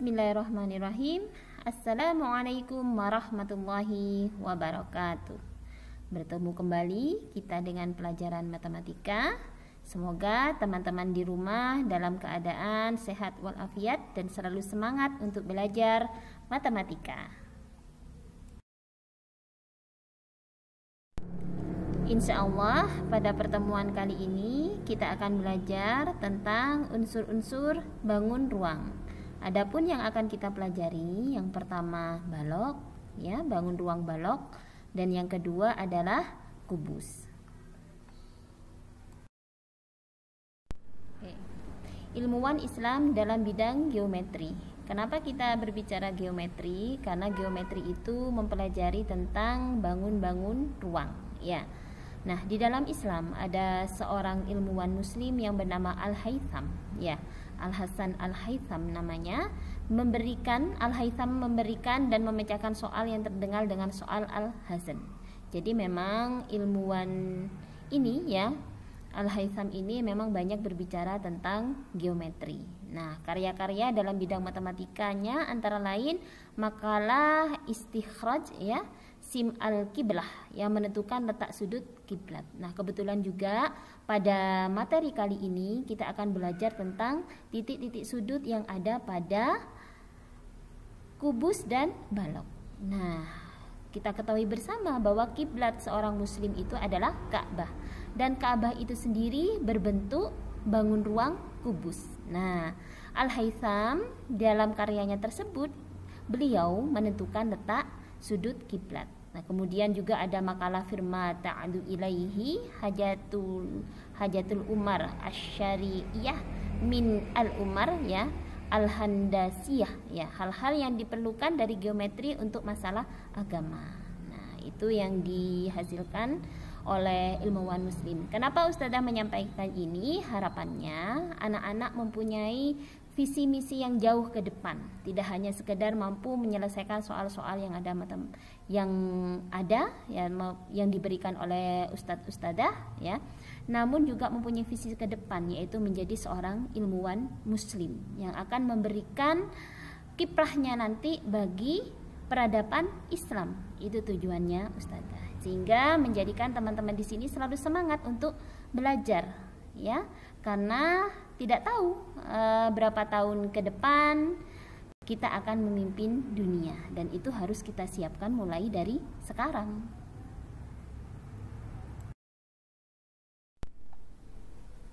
Bismillahirrahmanirrahim. Assalamualaikum warahmatullahi wabarakatuh. Bertemu kembali kita dengan pelajaran matematika. Semoga teman-teman di rumah dalam keadaan sehat walafiat dan selalu semangat untuk belajar matematika. Insya Allah pada pertemuan kali ini kita akan belajar tentang unsur-unsur bangun ruang. Adapun yang akan kita pelajari, yang pertama balok, ya, bangun ruang balok, dan yang kedua adalah kubus. Ilmuwan Islam dalam bidang geometri. Kenapa kita berbicara geometri? Karena geometri itu mempelajari tentang bangun-bangun ruang, ya. Nah, di dalam Islam ada seorang ilmuwan muslim yang bernama Al-Haytham, ya. Al-Hasan Al-Haytham namanya. Al-Haytham memberikan dan memecahkan soal yang terdengar dengan soal Al-Hazan. Jadi memang ilmuwan ini, ya, Al-Haytham ini memang banyak berbicara tentang geometri. Nah, karya-karya dalam bidang matematikanya antara lain makalah istikhraj, ya, sim al-kiblah yang menentukan letak sudut kiblat. Nah, kebetulan juga pada materi kali ini kita akan belajar tentang titik-titik sudut yang ada pada kubus dan balok. Nah, kita ketahui bersama bahwa kiblat seorang muslim itu adalah Ka'bah, dan Ka'bah itu sendiri berbentuk bangun ruang kubus. Nah, Al-Haytham dalam karyanya tersebut beliau menentukan letak sudut kiblat. Nah, kemudian juga ada makalah firma ta'adu ilaihi hajatul umar asyariyah min al-umar, ya, al-handasiyah, ya, hal-hal yang diperlukan dari geometri untuk masalah agama. Nah, itu yang dihasilkan oleh ilmuwan muslim. Kenapa Ustazah menyampaikan ini? Harapannya anak-anak mempunyai visi misi yang jauh ke depan, tidak hanya sekedar mampu menyelesaikan soal-soal yang ada yang diberikan oleh ustadz-ustadzah, ya, namun juga mempunyai visi ke depan, yaitu menjadi seorang ilmuwan muslim yang akan memberikan kiprahnya nanti bagi peradaban Islam. Itu tujuannya ustadzah, sehingga menjadikan teman-teman di sini selalu semangat untuk belajar, ya, karena tidak tahu berapa tahun ke depan kita akan memimpin dunia, dan itu harus kita siapkan mulai dari sekarang.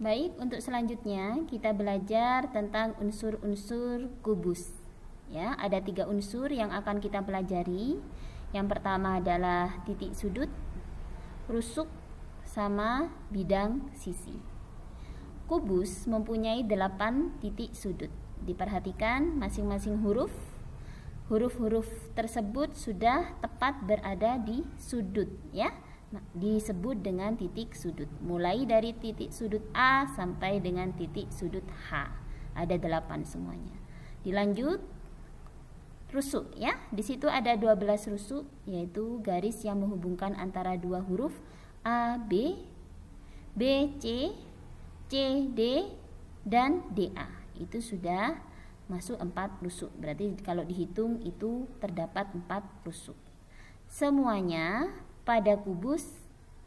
Baik, untuk selanjutnya kita belajar tentang unsur-unsur kubus. Ya, ada 3 unsur yang akan kita pelajari. Yang pertama adalah titik sudut, rusuk, sama bidang sisi. Kubus mempunyai 8 titik sudut. Diperhatikan masing-masing huruf-huruf tersebut sudah tepat berada di sudut, ya. Nah, disebut dengan titik sudut. Mulai dari titik sudut A sampai dengan titik sudut H. Ada 8 semuanya. Dilanjut rusuk, ya. Di situ ada 12 rusuk, yaitu garis yang menghubungkan antara 2 huruf A, B, B, C, C, D, dan DA. Itu sudah masuk 4 rusuk. Berarti kalau dihitung itu terdapat 4 rusuk. Semuanya pada kubus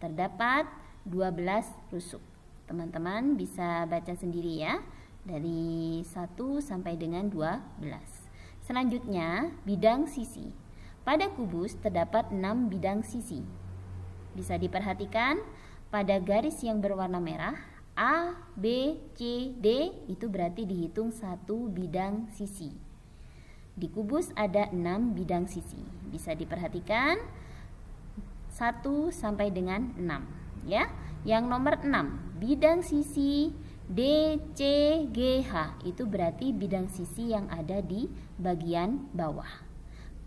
terdapat 12 rusuk. Teman-teman bisa baca sendiri, ya, dari 1 sampai dengan 12. Selanjutnya bidang sisi. Pada kubus terdapat 6 bidang sisi. Bisa diperhatikan pada garis yang berwarna merah A, B, C, D, itu berarti dihitung 1 bidang sisi. Di kubus ada 6 bidang sisi. Bisa diperhatikan 1 sampai dengan 6, ya. Yang nomor 6, bidang sisi D, C, G, H, itu berarti bidang sisi yang ada di bagian bawah.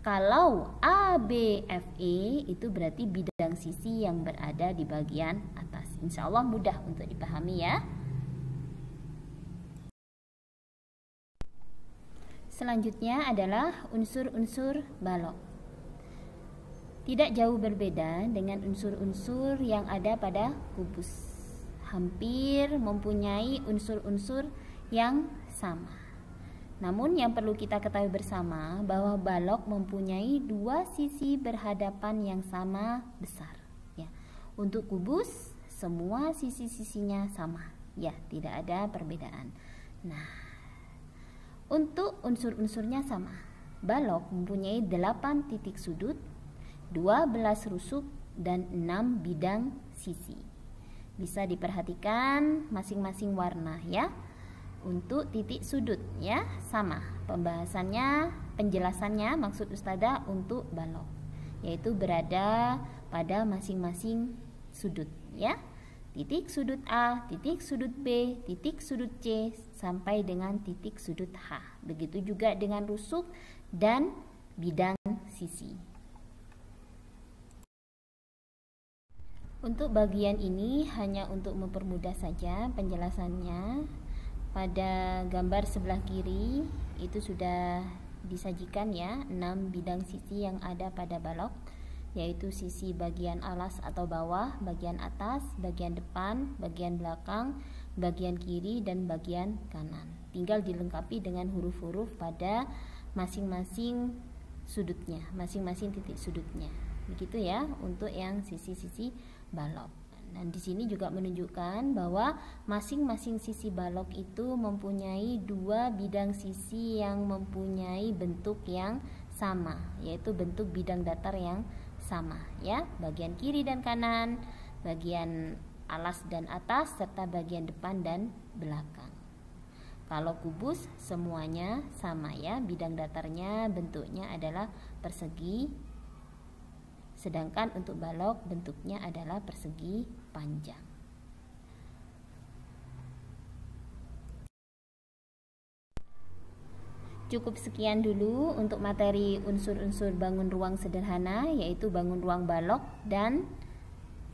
Kalau A, B, F, E, itu berarti bidang sisi yang berada di bagian atas. Insya Allah mudah untuk dipahami, ya. Selanjutnya adalah unsur-unsur balok. Tidak jauh berbeda dengan unsur-unsur yang ada pada kubus. Hampir mempunyai unsur-unsur yang sama. Namun yang perlu kita ketahui bersama bahwa balok mempunyai dua sisi berhadapan yang sama besar. Ya. Untuk kubus semua sisi-sisinya sama, ya, tidak ada perbedaan. Nah, untuk unsur-unsurnya sama. Balok mempunyai 8 titik sudut, 12 rusuk, dan 6 bidang sisi. Bisa diperhatikan masing-masing warna, ya. Untuk titik sudut, ya, sama pembahasannya, penjelasannya maksud Ustazah untuk balok, yaitu berada pada masing-masing sudut, ya. Titik sudut A, titik sudut B, titik sudut C, sampai dengan titik sudut H. Begitu juga dengan rusuk dan bidang sisi. Untuk bagian ini hanya untuk mempermudah saja penjelasannya. Pada gambar sebelah kiri itu sudah disajikan, ya, 6 bidang sisi yang ada pada balok, yaitu sisi bagian alas atau bawah, bagian atas, bagian depan, bagian belakang, bagian kiri, dan bagian kanan. Tinggal dilengkapi dengan huruf-huruf pada masing-masing sudutnya, masing-masing titik sudutnya. Begitu, ya, untuk yang sisi-sisi balok. Dan di sini juga menunjukkan bahwa masing-masing sisi balok itu mempunyai 2 bidang sisi yang mempunyai bentuk yang sama, yaitu bentuk bidang datar yang sama, ya, bagian kiri dan kanan, bagian alas dan atas, serta bagian depan dan belakang. Kalau kubus semuanya sama, ya, bidang datarnya bentuknya adalah persegi, sedangkan untuk balok bentuknya adalah persegi panjang. Cukup sekian dulu untuk materi unsur-unsur bangun ruang sederhana, yaitu bangun ruang balok dan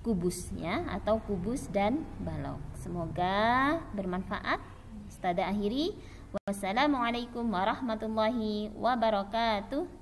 kubus, ya, atau kubus dan balok. Semoga bermanfaat. Ustazah akhiri, wassalamualaikum warahmatullahi wabarakatuh.